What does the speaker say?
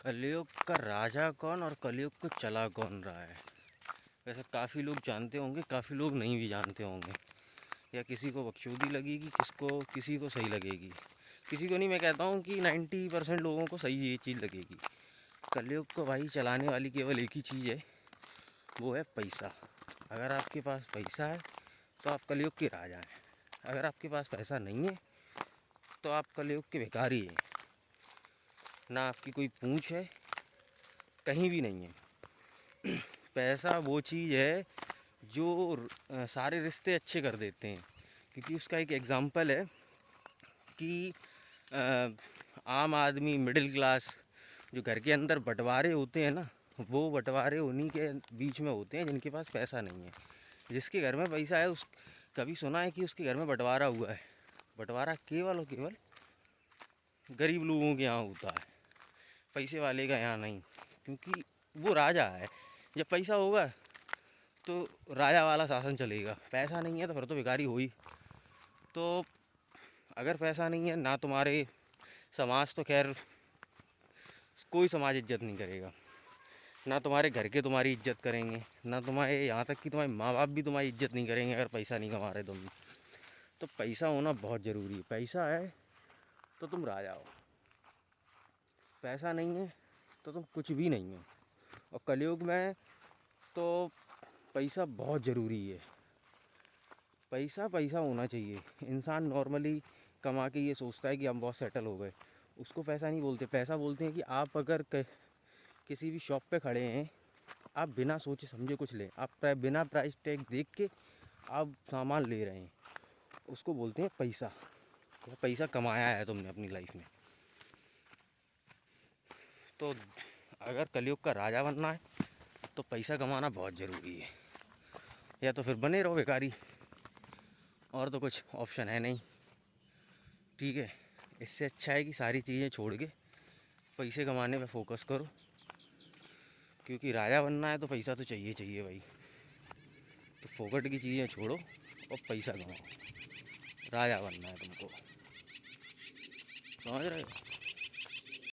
कलयुग का राजा कौन और कलयुग को चला कौन रहा है। वैसे काफ़ी लोग जानते होंगे, काफ़ी लोग नहीं भी जानते होंगे, या किसी को बकचोदी लगेगी, किसी को सही लगेगी। किसी को नहीं, मैं कहता हूँ कि 90% लोगों को सही ये चीज़ लगेगी। कलयुग को भाई चलाने वाली केवल एक ही चीज़ है, वो है पैसा। अगर आपके पास पैसा है तो आप कलयुग के राजा हैं। अगर आपके पास पैसा नहीं है तो आप कलयुग के भिखारी हैं। ना आपकी कोई पूंछ है, कहीं भी नहीं है। पैसा वो चीज़ है जो सारे रिश्ते अच्छे कर देते हैं। क्योंकि उसका एक एग्ज़ाम्पल है कि आम आदमी, मिडिल क्लास, जो घर के अंदर बंटवारे होते हैं ना, वो बंटवारे उन्हीं के बीच में होते हैं जिनके पास पैसा नहीं है। जिसके घर में पैसा है, उस कभी सुना है कि उसके घर में बंटवारा हुआ है? बंटवारा केवल और केवल गरीब लोगों के यहाँ होता है, पैसे वाले का यहाँ नहीं। क्योंकि वो राजा है। जब पैसा होगा तो राजा वाला शासन चलेगा, पैसा नहीं है तो फिर तो भिखारी हो ही। तो अगर पैसा नहीं है ना, तुम्हारे समाज तो खैर कोई समाज इज्जत नहीं करेगा, ना तुम्हारे घर के तुम्हारी इज्जत करेंगे, ना तुम्हारे, यहाँ तक कि तुम्हारे माँ बाप भी तुम्हारी इज्जत नहीं करेंगे अगर पैसा नहीं कमा रहे तुम। तो पैसा होना बहुत ज़रूरी है। पैसा है तो तुम राजा हो, पैसा नहीं है तो तुम कुछ भी नहीं हो। और कलयुग में तो पैसा बहुत ज़रूरी है। पैसा पैसा होना चाहिए। इंसान नॉर्मली कमा के ये सोचता है कि हम बहुत सेटल हो गए, उसको पैसा नहीं बोलते। पैसा बोलते हैं कि आप अगर किसी भी शॉप पे खड़े हैं, आप बिना सोचे समझे कुछ लें, आप बिना प्राइस टैग देख के आप सामान ले रहे हैं, उसको बोलते हैं पैसा। पैसा कमाया है तुमने अपनी लाइफ में। तो अगर कलयुग का राजा बनना है तो पैसा कमाना बहुत ज़रूरी है, या तो फिर बने रहो भिखारी, और तो कुछ ऑप्शन है नहीं। ठीक है, इससे अच्छा है कि सारी चीज़ें छोड़ के पैसे कमाने पे फोकस करो। क्योंकि राजा बनना है तो पैसा तो चाहिए चाहिए भाई। तो फोकट की चीज़ें छोड़ो और पैसा कमाओ। राजा बनना है तुमको, समझ रहे हो?